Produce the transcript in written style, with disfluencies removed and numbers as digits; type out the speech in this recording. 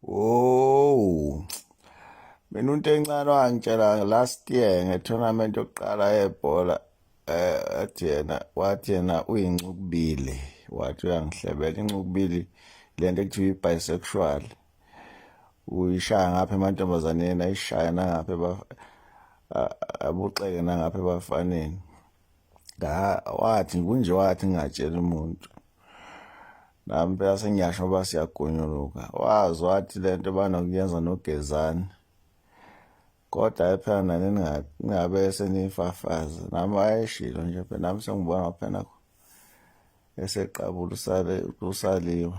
Oh, mina into encane wangitshela last year nge-tournament yokuqala yebhola wathi yena uyincukubili wathi uyangihlebela incukubili lento ekuthiwa i-bisexual uyishaya ngapha emantombazaneni ayishaya nangapha abuxeke nangapha ebafaneni wathi kunje wathi ngingatshela umuntu nami phela sengiyasho ngoba siyagonyuluka wazi wathi lento banokuyenza nogezani kodwa phela nani ningabe senifafaza nami wayeshilo nje phela nami sengibona phela eseqabula usaliwa